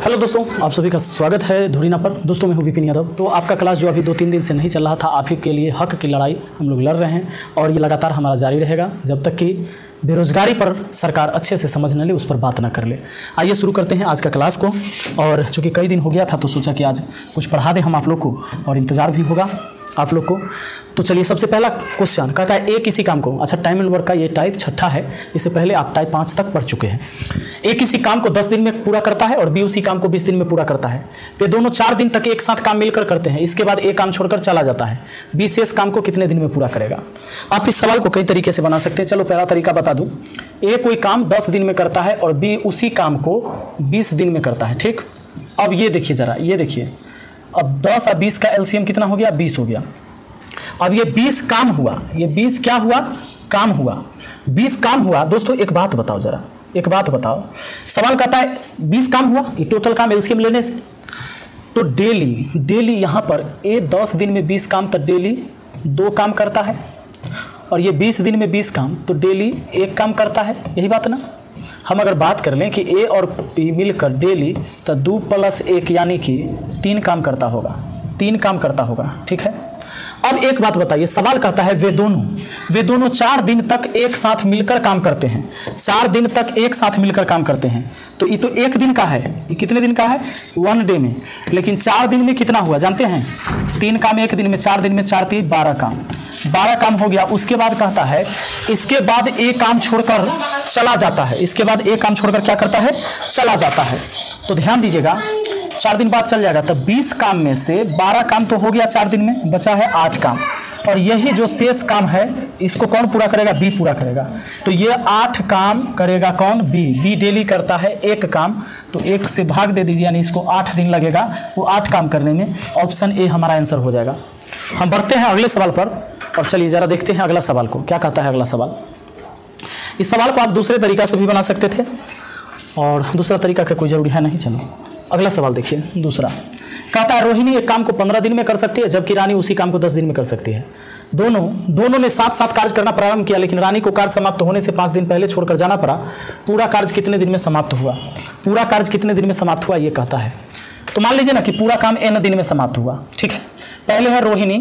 Hello दोस्तों, आप सभी का स्वागत है धुरीना पर। दोस्तों मैं हूं विपिन यादव। तो आपका क्लास जो अभी 2-3 दिन से नहीं चल रहा था, आप ही के लिए हक की लड़ाई हम लोग लड़ रहे हैं और ये लगातार हमारा जारी रहेगा जब तक कि बेरोजगारी पर सरकार अच्छे से समझ न ले, उस पर बात ना कर ले। आइए शुरू करते हैं आज का क्लास को। और चूँकि कई दिन हो गया था तो सोचा कि आज कुछ पढ़ा दें हम आप लोग को, और इंतज़ार भी होगा आप लोग को। तो चलिए, सबसे पहला क्वेश्चन कहता है ए किसी काम को, अच्छा टाइम एंड वर्क का ये टाइप छठा है, इससे पहले आप टाइप 5 तक पढ़ चुके हैं। ए किसी काम को 10 दिन में पूरा करता है और बी उसी काम को 20 दिन में पूरा करता है। वे दोनों 4 दिन तक एक साथ काम मिलकर करते हैं, इसके बाद ए काम छोड़कर चला जाता है। बी शेष काम को कितने दिन में पूरा करेगा? आप इस सवाल को कई तरीके से बना सकते हैं। चलो पहला तरीका बता दूं। ए कोई काम 10 दिन में करता है और बी उसी काम को 20 दिन में करता है। ठीक, अब ये देखिए जरा, ये देखिए, अब 10 और 20 का एलसीएम कितना हो गया? 20 हो गया। अब ये 20 काम हुआ, ये 20 क्या हुआ? काम हुआ। 20 काम हुआ। दोस्तों एक बात बताओ जरा, एक बात बताओ। सवाल कहता है 20 काम हुआ, ये टोटल काम एलसीएम लेने से। तो डेली यहाँ पर ए 10 दिन में 20 काम, तो डेली 2 काम करता है, और ये 20 दिन में 20 काम, तो डेली 1 काम करता है। यही बात ना। हम अगर बात कर लें कि ए और बी मिलकर डेली तो 2 + 1 यानी कि 3 काम करता होगा, 3 काम करता होगा। ठीक है। अब एक बात बताइए, सवाल कहता है वे दोनों 4 दिन तक एक साथ मिलकर काम करते हैं। 4 दिन तक एक साथ मिलकर काम करते हैं, तो ये तो 1 दिन का है। ये कितने दिन का है? 1 डे में। लेकिन 4 दिन में कितना हुआ जानते हैं? 3 काम 1 दिन में, 4 दिन में 4 × 3 = 12 काम। 12 काम हो गया। उसके बाद कहता है इसके बाद एक काम छोड़कर चला जाता है। इसके बाद एक काम छोड़कर क्या करता है? चला जाता है। तो ध्यान दीजिएगा, 4 दिन बाद चल जाएगा। तब 20 काम में से 12 काम तो हो गया 4 दिन में, बचा है 8 काम। और यही जो शेष काम है इसको कौन पूरा करेगा? बी पूरा करेगा। तो ये 8 काम करेगा कौन? बी डेली करता है 1 काम, तो 1 से भाग दे दीजिए, यानी इसको 8 दिन लगेगा वो 8 काम करने में। ऑप्शन ए हमारा आंसर हो जाएगा। हम बढ़ते हैं अगले सवाल पर, और चलिए ज़रा देखते हैं अगला सवाल को क्या कहता है। अगला सवाल, इस सवाल को आप दूसरे तरीका से भी बना सकते थे, और दूसरा तरीका का कोई ज़रूरी है नहीं। चलो अगला सवाल देखिए। दूसरा कहता है रोहिणी एक काम को 15 दिन में कर सकती है, जबकि रानी उसी काम को 10 दिन में कर सकती है। दोनों ने साथ कार्य करना प्रारंभ किया, लेकिन रानी को कार्य समाप्त होने से 5 दिन पहले छोड़कर जाना पड़ा। पूरा कार्य कितने दिन में समाप्त हुआ? पूरा कार्य कितने दिन में समाप्त हुआ ये कहता है। तो मान लीजिए ना कि पूरा काम n दिन में समाप्त हुआ। ठीक है। पहले है रोहिणी।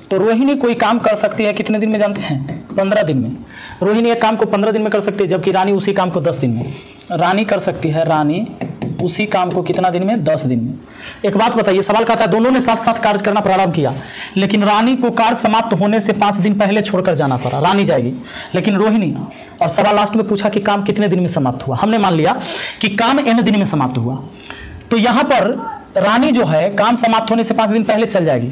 तो रोहिणी कोई काम कर सकती है कितने दिन में जानते हैं? 15 दिन में। रोहिणी एक काम को 15 दिन में कर सकती है, जबकि रानी उसी काम को 10 दिन में। रानी कर सकती है, रानी उसी काम को कितना दिन में? 10 दिन में। एक बात बताइए, सवाल कहता है दोनों ने साथ कार्य करना प्रारंभ किया, लेकिन रानी को कार्य समाप्त होने से 5 दिन पहले छोड़कर जाना पड़ा। रानी जाएगी, लेकिन रोहिणी। और सवाल लास्ट में पूछा कि काम कितने दिन में समाप्त हुआ। हमने मान लिया कि काम n दिन में समाप्त हुआ, तो यहाँ पर रानी जो है काम समाप्त होने से 5 दिन पहले चल जाएगी,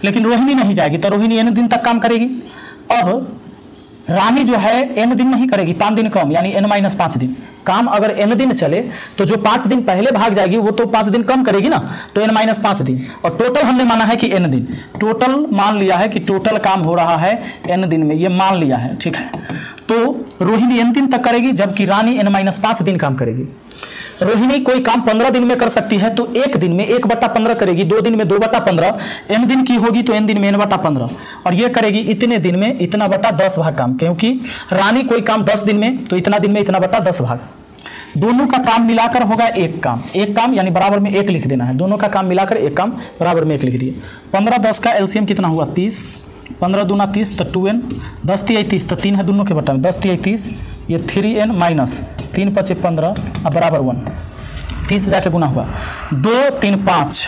लेकिन रोहिणी नहीं जाएगी, तो रोहिणी n दिन तक काम करेगी। अब रानी जो है n दिन नहीं करेगी, 5 दिन कम, यानी n - 5 दिन। काम अगर n दिन चले तो जो 5 दिन पहले भाग जाएगी वो तो 5 दिन कम करेगी ना, तो n - 5 दिन। और टोटल हमने माना है कि n दिन, टोटल मान लिया है कि टोटल काम हो रहा है n दिन में, ये मान लिया है। ठीक है। तो रोहिणी n दिन तक करेगी, जबकि रानी n - 5 दिन काम करेगी। रोहिणी कोई काम 15 दिन में कर सकती है, तो 1 दिन में 1/15 करेगी, 2 दिन में 2/15, n दिन की होगी तो n दिन में n/15, और ये करेगी इतने दिन में इतना बटा 10 भाग काम, क्योंकि रानी कोई काम 10 दिन में, तो इतना दिन में इतना बटा 10 भाग। दोनों का काम मिलाकर होगा 1 काम। 1 काम यानी बराबर में 1 लिख देना है। दोनों का काम मिलाकर 1 काम बराबर में 1 लिख दिए। 15 10 का एलसीएम कितना हुआ? 30। 15 दूना 30 तो 2n, 10 × 3 = 30, तो 3 है दोनों के बटा में, 10 × 3 = 30, ये 3n माइनस 3 × 5 = 15 बराबर 1। 30 जाके गुना हुआ 2 3 5,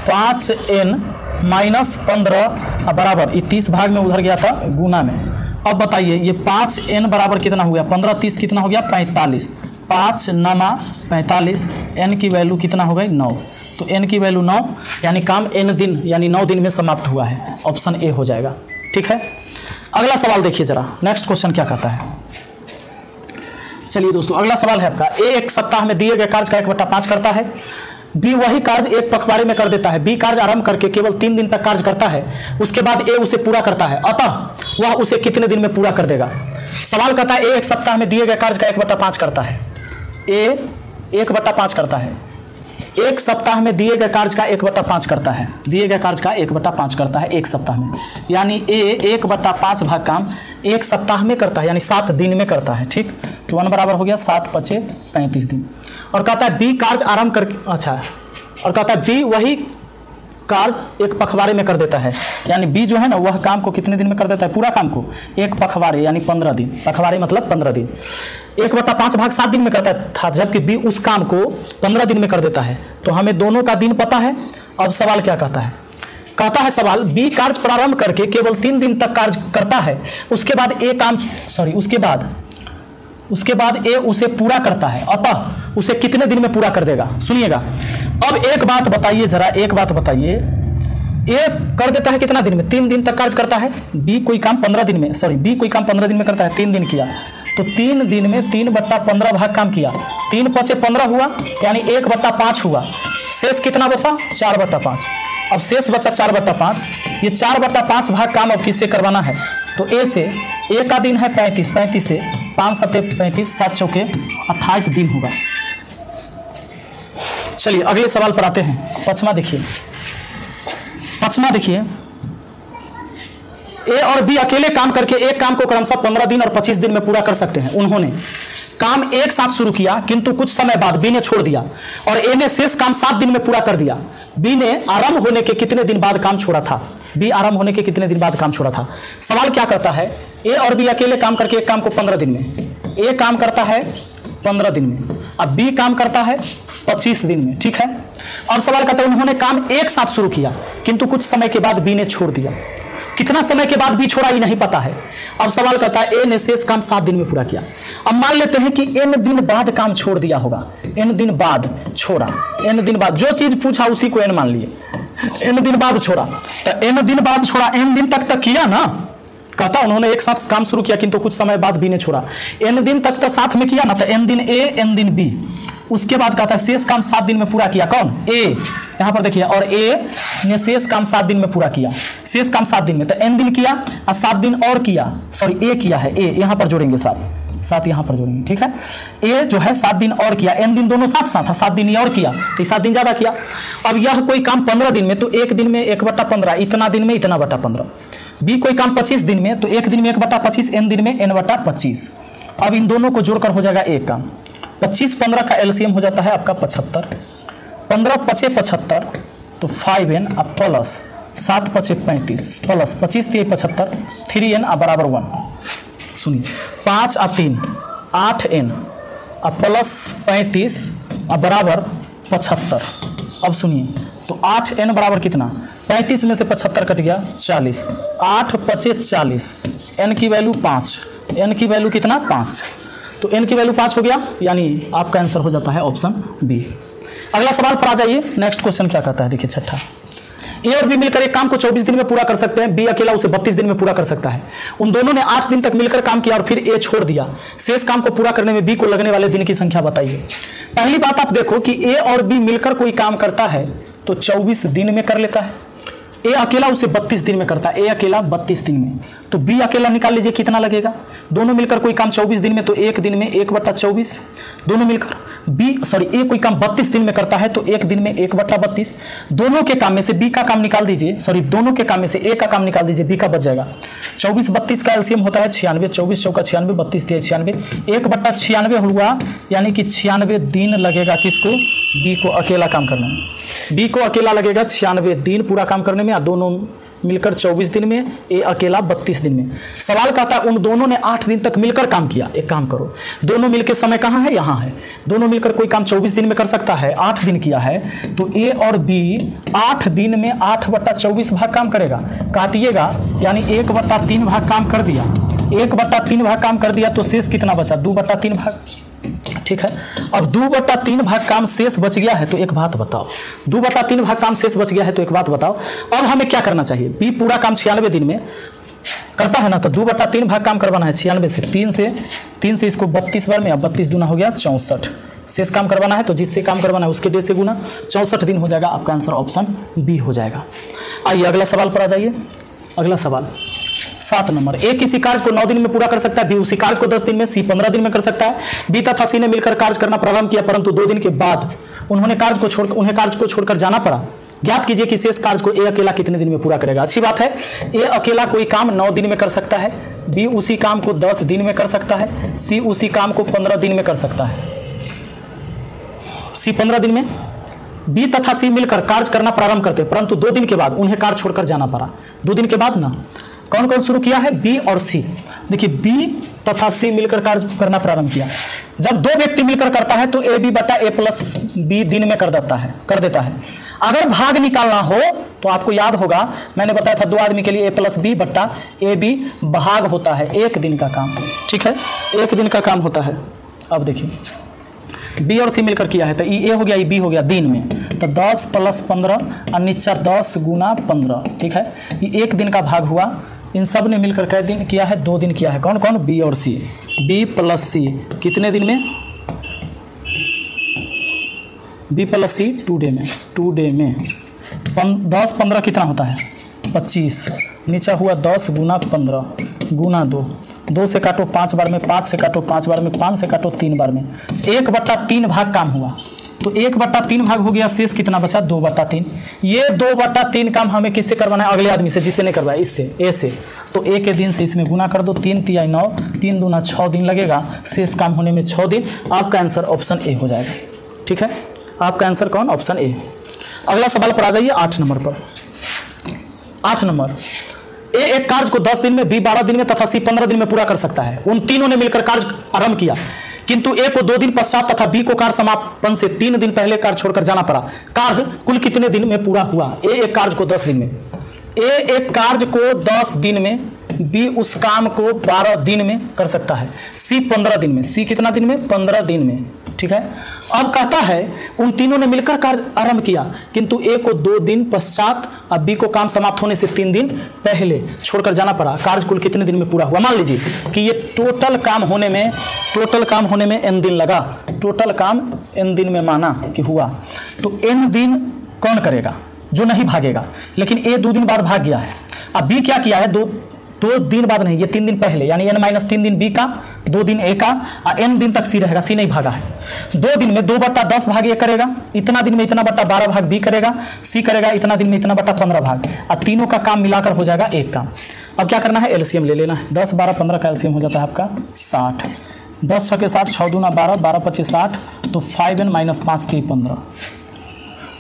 5n माइनस 15 बराबर, ये 30 भाग में उधर गया था गुना में। अब बताइए ये 5n बराबर कितना हो गया? 15 30 कितना हो गया? 45। 5 9 45, n की वैल्यू कितना हो गई? 9। तो n की वैल्यू 9, यानी काम n दिन यानी 9 दिन में समाप्त हुआ है। ऑप्शन ए हो जाएगा। ठीक है। अगला सवाल देखिए जरा, नेक्स्ट क्वेश्चन क्या कहता है। चलिए दोस्तों अगला सवाल है आपका। ए एक सप्ताह में दिए गए कार्य का 1/5 करता है। बी वही कार्य 1 पखवाड़े में कर देता है। बी कार्य आरंभ करके केवल 3 दिन तक कार्य करता है, उसके बाद ए उसे पूरा करता है, अतः वह उसे कितने दिन में पूरा कर देगा? सवाल कहता है ए एक सप्ताह में दिए गए कार्य का 1/5 करता है। ए 1/5 करता है। एक सप्ताह में दिए गए कार्य का 1/5 करता है, दिए गए कार्य का 1/5 करता है एक सप्ताह में, यानी ए 1/5 भाग काम एक सप्ताह में करता है, यानी 7 दिन में करता है। ठीक, तो 1 बराबर हो गया 7 × 5 = 35 दिन। और कहता है बी कार्य आरंभ करके, अच्छा, और कहता है बी वही कार्य एक पखवाड़े में कर देता है, यानी बी जो है ना वह काम को कितने दिन में कर देता है, पूरा काम को एक पखवाड़े यानी 15 दिन, पखवाड़े मतलब 15 दिन, 1/5 भाग 7 दिन में करता था, जबकि बी उस काम को 15 दिन में कर देता है। तो हमें दोनों का दिन पता है। अब सवाल क्या कहता है, कहता है सवाल बी कार्य प्रारंभ करके केवल 3 दिन तक कार्य करता है, उसके बाद ए काम उसके बाद ए उसे पूरा करता है, अतः उसे कितने दिन में पूरा कर देगा। सुनिएगा, अब एक बात बताइए जरा, एक बात बताइए, ए कर देता है कितना दिन में, 3 दिन तक कार्य करता है, बी कोई काम 15 दिन में, बी कोई काम 15 दिन में करता है, 3 दिन किया, तो 3 दिन में 3/15 भाग काम किया, 3 × 5 = 15 हुआ, यानी 1/5 हुआ, शेष कितना बचा 4/5। अब शेष बचा 4/5, ये 4/5 भाग काम अब किससे करवाना है, तो ए से, ए का दिन है 35, 35 से 5 × 7 = 35, 7 × 4 = 28 दिन होगा। चलिए अगले सवाल पर आते हैं। पचमा देखिए, पचमा देखिए, ए और बी अकेले काम करके एक काम को क्रमशः 15 दिन और 25 दिन में पूरा कर सकते हैं। उन्होंने काम एक साथ शुरू किया, किंतु कुछ समय बाद बी ने छोड़ दिया और ए ने शेष काम 7 दिन में पूरा कर दिया। बी ने आरंभ होने के कितने दिन बाद काम छोड़ा था, बी आरंभ होने के कितने दिन बाद काम छोड़ा था। सवाल क्या करता है, ए और बी अकेले काम करके एक काम को 15 दिन में, ए काम करता है 15 दिन में, अब बी काम करता है 25 दिन में। ठीक है, अब सवाल कहता है उन्होंने काम एक साथ शुरू किया, किंतु कुछ समय के बाद बी ने छोड़ दिया। कितना समय के बाद बी छोड़ा ये नहीं पता है। अब सवाल कहता है ए ने शेष काम 7 दिन में पूरा किया। अब मान लेते हैं कि n दिन बाद काम छोड़ दिया होगा, n दिन बाद छोड़ा, n दिन बाद जो चीज पूछा उसी को n मान लिए, n दिन बाद छोड़ा, तो n दिन बाद छोड़ा, n दिन तक किया ना, कहता उन्होंने एक साथ काम शुरू किया किंतु कुछ समय बाद बी ने छोड़ा, n दिन तक तो साथ में किया ना, तो n दिन ए n दिन बी, उसके बाद कहता है शेष काम 7 दिन में पूरा किया, कौन, ए, यहां पर देखिए, और ए ने शेष काम 7 दिन में पूरा किया, शेष काम 7 दिन में, तो n दिन किया और 7 दिन और किया, ए किया है, ए यहां पर जोड़ेंगे 7 यहां पर जोड़ेंगे। ठीक है, ए जो है 7 दिन और किया, n दिन दोनों साथ साथ, 7 दिन और किया तो 7 दिन ज्यादा किया। अब यह कोई काम 15 दिन में, तो एक दिन में 1/15, इतना दिन में इतना बटा 15। बी कोई काम 25 दिन में, तो एक दिन में 1/25, n दिन में n/25। अब इन दोनों को जोड़कर हो जाएगा एक काम, 25-15 का एलसीएम हो जाता है आपका 75, 15 × 5 = 75, तो 5n अब प्लस 7 × 5 = 35 प्लस 25 × 75, 3n = 1। सुनिए, 5 और 3 8n अब प्लस 35 अब बराबर 75। अब सुनिए, तो 8n बराबर कितना, 35 में से 75 कट गया 40, 8 × 5 = 40, n की वैल्यू 5, n की वैल्यू कितना 5, तो n की वैल्यू 5 हो गया, यानी आपका आंसर हो जाता है ऑप्शन बी। अगला सवाल पर आ जाइए, नेक्स्ट क्वेश्चन क्या कहता है, देखिए छठा, ए और बी मिलकर एक काम को 24 दिन में पूरा कर सकते हैं, बी अकेला उसे 32 दिन में पूरा कर सकता है। उन दोनों ने 8 दिन तक मिलकर काम किया और फिर ए छोड़ दिया, शेष काम को पूरा करने में बी को लगने वाले दिन की संख्या बताइए। पहली बात आप देखो कि ए और बी मिलकर कोई काम करता है तो 24 दिन में कर लेता है, ए अकेला उसे 32 दिन में करता है, ए अकेला 32 दिन में, तो बी अकेला निकाल लीजिए कितना लगेगा। दोनों मिलकर कोई काम 24 दिन में, तो एक दिन में 1/24, दोनों मिलकर ए कोई काम 32 दिन में करता है तो एक दिन में 1/32। दोनों के काम में से बी का काम निकाल दीजिए, दोनों के काम में से ए का काम निकाल दीजिए, बी का बच जाएगा। 24-32 का एलसीएम होता है 96, 24 × 4 = 96, 32 × 96, 1/96 हुआ, यानी कि 96 दिन लगेगा किसको, बी को अकेला काम करने में, बी को अकेला लगेगा 96 दिन पूरा काम करने में, दोनों मिलकर 24 दिन में, ए अकेला 32 दिन में। सवाल कहता है उन दोनों ने 8 दिन तक मिलकर काम किया। एक काम करो, दोनों मिलकर समय कहाँ है, यहाँ है, दोनों मिलकर कोई काम 24 दिन में कर सकता है, 8 दिन किया है, तो ए और बी 8 दिन में 8/24 भाग काम करेगा, काटिएगा, यानी 1/3 भाग काम कर दिया, 1/3 भाग काम कर दिया, तो शेष कितना बचा, 2/3 भाग। ठीक है, अब 2/3 भाग काम शेष बच गया है, तो एक बात बताओ, 2/3 भाग काम शेष बच गया है, तो एक बात बताओ, अब हमें क्या करना चाहिए, बी पूरा काम 96 दिन में करता है ना, तो 2/3 भाग काम करवाना है 96 से, 3 से इसको 32 बार में, अब 32 दूना हो गया 64, शेष काम करवाना है, तो जिससे काम करवाना है उसके डे से गुना, 64 दिन हो जाएगा, आपका आंसर ऑप्शन बी हो जाएगा। आइए अगला सवाल पर आ जाइए। अगला सवाल 7 नंबर। ए किसी कार्य को 9 दिन में पूरा कर सकता है, बी उसी कार्य को 10 दिन में, सी 15 दिन में कर सकता है। बी तथा सी ने मिलकर कार्य करना प्रारंभ किया, परंतु 2 दिन के बाद उन्हें कार्य को छोड़कर जाना पड़ा। ज्ञात कीजिए कि शेष कार्य को ए अकेला कितने दिन में पूरा करेगा। अच्छी बात है, ए अकेला कोई काम 9 दिन में कर सकता है, बी उसी काम को 10 दिन में कर सकता है, सी उसी काम को 15 दिन में कर सकता है। सी 15 दिन में। बी तथा सी मिलकर कार्य करना प्रारंभ करते, परंतु 2 दिन के बाद उन्हें कार्य छोड़कर जाना पड़ा। 2 दिन के बाद ना, कौन कौन शुरू किया है? बी और सी। देखिए, बी तथा सी मिलकर कार्य करना प्रारंभ किया। जब 2 व्यक्ति मिलकर करता है तो ए बी बटा ए प्लस बी दिन में कर देता है। अगर भाग निकालना हो तो आपको याद होगा, मैंने बताया था 2 आदमी के लिए ए प्लस बी बटा ए बी भाग होता है, 1 दिन का काम। ठीक है, 1 दिन का काम होता है। अब देखिए, बी और सी मिलकर किया है तो ए हो गया, बी हो गया दिन में, तो 10 प्लस 15 और नीचा 10 गुना 15। ठीक है, ये 1 दिन का भाग हुआ। इन सब ने मिलकर कै दिन किया है? 2 दिन किया है। कौन कौन? बी और सी। बी प्लस सी कितने दिन में? बी प्लस सी 2 डे में। 2 डे में 10 15 कितना होता है? 25। नीचा हुआ 10 गुना 15 गुना 2। 2 से काटो 5 बार में, 5 से काटो 5 बार में, 5 से काटो 3 बार में। 1/3 भाग काम हुआ, तो 1/3 भाग हो गया। शेष कितना बचा? 2/3। ये 2/3 काम हमें किससे करवाना है? अगले आदमी से, जिससे नहीं करवाया, इससे, ए से। तो ए के दिन से इसमें गुना कर दो, 3 तिहाई 9, 3 दूना 6 दिन लगेगा। शेष काम होने में 6 दिन। आपका आंसर ऑप्शन ए हो जाएगा। ठीक है, आपका आंसर कौन? Option A. अगला सवाल पर आ जाइए 8 नंबर पर। 8 नंबर, ए एक कार्य को 10 दिन में, बी 12 दिन में तथा सी 15 दिन में पूरा कर सकता है। उन तीनों ने मिलकर कार्य आरंभ किया, किंतु ए को 2 दिन पश्चात तथा बी को कार्य समापन से 3 दिन पहले कार्य छोड़कर जाना पड़ा। कार्य कुल कितने दिन में पूरा हुआ? ए एक कार्य को 10 दिन में, ए एक कार्य को 10 दिन में, बी उस काम को 12 दिन में कर सकता है, सी 15 दिन में। सी कितना दिन में? 15 दिन में। ठीक है, अब कहता है उन तीनों ने मिलकर कार्य आरंभ किया, किंतु ए को 2 दिन पश्चात और बी को काम समाप्त होने से 3 दिन पहले छोड़कर जाना पड़ा। कार्य कुल कितने दिन में पूरा हुआ? मान लीजिए कि ये टोटल काम होने में n दिन लगा। टोटल काम n दिन में माना कि हुआ, तो n दिन कौन करेगा? जो नहीं भागेगा। लेकिन ए 2 दिन बाद भाग गया है। अब बी क्या किया है? 2 दिन बाद नहीं, ये 3 दिन पहले, यानी n-3 दिन बी का, 2 दिन ए का, और n दिन तक सी रहेगा। सी नहीं भागा है। 2 दिन में 2/10 भाग ए करेगा, इतना दिन में इतना बटा 12 भाग बी करेगा, सी करेगा इतना दिन में इतना बटा 15 भाग, और तीनों का काम मिलाकर हो जाएगा एक काम। अब क्या करना है? एलसीएम ले लेना है। 10 12 15 का एलसीएम हो जाता है आपका 60। 10 6 के 60, 6 दूना 12, 12 25 60, तो 5n - 5 3 15।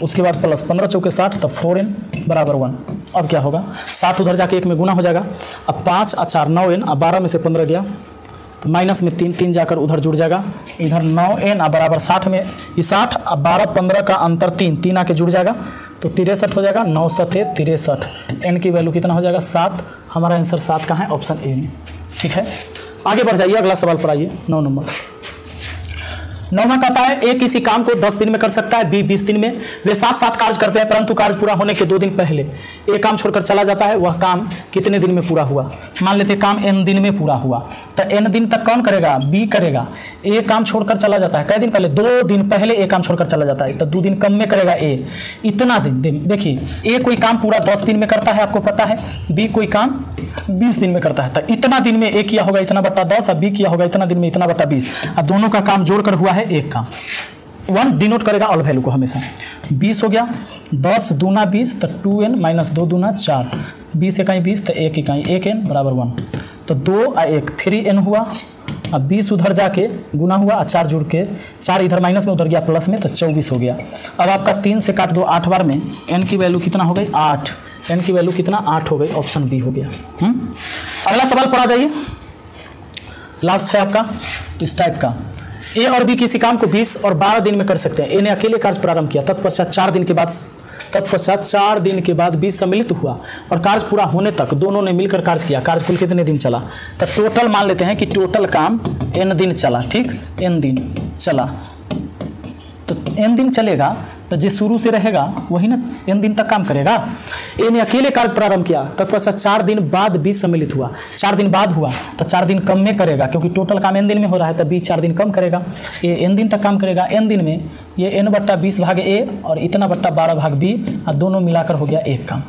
उसके बाद प्लस 15 चौके 60, तो 4n = 1। अब क्या होगा? 60 उधर जाके 1 में गुना हो जाएगा। अब 5 और 4 9n, अब 12 में से 15 गया, तो माइनस में 3 जाकर उधर जुड़ जाएगा। इधर 9n बराबर 60 में, ये 60 अब 12 15 का अंतर 3 आके जुड़ जाएगा, तो 63 हो जाएगा। 9 7 63, n की वैल्यू कितना हो जाएगा? 7। हमारा आंसर 7 का है, ऑप्शन ए में। ठीक है, आगे बढ़ जाइए, अगला सवाल पर आइए। 9 नंबर। 9वां कहता है ए किसी काम को 10 दिन में कर सकता है, बी 20 दिन में। वे साथ कार्य करते हैं, परंतु कार्य पूरा होने के 2 दिन पहले ए काम छोड़कर चला जाता है। वह काम कितने दिन में पूरा हुआ? मान लेते काम n दिन में पूरा हुआ, तो n दिन तक कौन करेगा? बी करेगा। ए काम छोड़कर चला जाता है, कै दिन पहले? 2 दिन पहले ए काम छोड़कर चला जाता है, तो 2 दिन कम में करेगा ए। इतना दिन देखिए, ए कोई काम पूरा 10 दिन में करता है, आपको पता है। बी कोई काम 20 दिन में करता है, तो इतना दिन में ए किया होगा इतना बटा 10, और बी किया होगा इतना दिन में इतना बटा 20, और दोनों का काम जोड़कर हुआ है एक काम। 1 डिनोट करेगा ऑल वैल्यू को हमेशा। 20 हो गया, 10 दूना 20, तो 2n - 2 दूना 4, 20 इकाई 20, तो 1 इकाई 1n = 1, तो 2 और 1 3n हुआ। अब 20 उधर जाके गुना हुआ, 4 जुड़ के 4 इधर माइनस में उधर गया प्लस में, तो 24 हो गया। अब आपका 3 से काट दो 8 बार में, n की वैल्यू कितना हो गई? 8। n की वैल्यू कितना? 8 हो गई, ऑप्शन बी हो गया। अगला सवाल पर आ जाइए, लास्ट है आपका इस टाइप का। ए और बी किसी काम को 20 और 12 दिन में कर सकते हैं। ए ने अकेले कार्य प्रारंभ किया, तत्पश्चात 4 दिन के बाद बी सम्मिलित हुआ और कार्य पूरा होने तक दोनों ने मिलकर कार्य किया। कार्य कुल कितने दिन चला? तो टोटल मान लेते हैं कि टोटल काम n दिन चला। ठीक, n दिन चला, तो n दिन चलेगा, तो जो शुरू से रहेगा वही ना n दिन तक काम करेगा। ए ने अकेले कार्य प्रारंभ किया, तत्पश्चात 4 दिन बाद बी सम्मिलित हुआ। 4 दिन बाद हुआ तो 4 दिन कम में करेगा, क्योंकि टोटल काम n दिन में हो रहा है, तो बी 4 दिन कम करेगा। ए n दिन तक काम करेगा। n दिन में ये n/20 भाग ए और इतना बट्टा 12 भाग बी, और दोनों मिलाकर हो गया एक काम।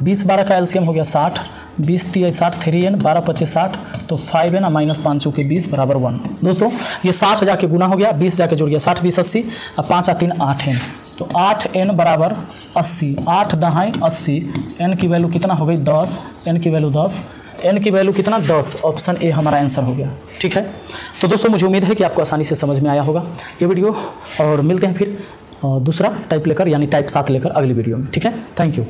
20 12 का एलसीएम हो गया 60, 20 3 60 3n 12 25 60 तो 5n माइनस 5 के 20 बराबर 1। दोस्तों ये 60 जाके गुना हो गया, 20 जाके जुड़ गया, 60 20 80 और 5 और 3 8n, तो 8n बराबर 80, 8 दहाई 80, n की वैल्यू कितना हो गई 10, n की वैल्यू 10, n की वैल्यू कितना 10, ऑप्शन ए हमारा आंसर हो गया। ठीक है, तो दोस्तों मुझे उम्मीद है कि आपको आसानी से समझ में आया होगा ये वीडियो, और मिलते हैं फिर दूसरा टाइप लेकर यानी टाइप 7 लेकर अगली वीडियो में। ठीक है, थैंक यू।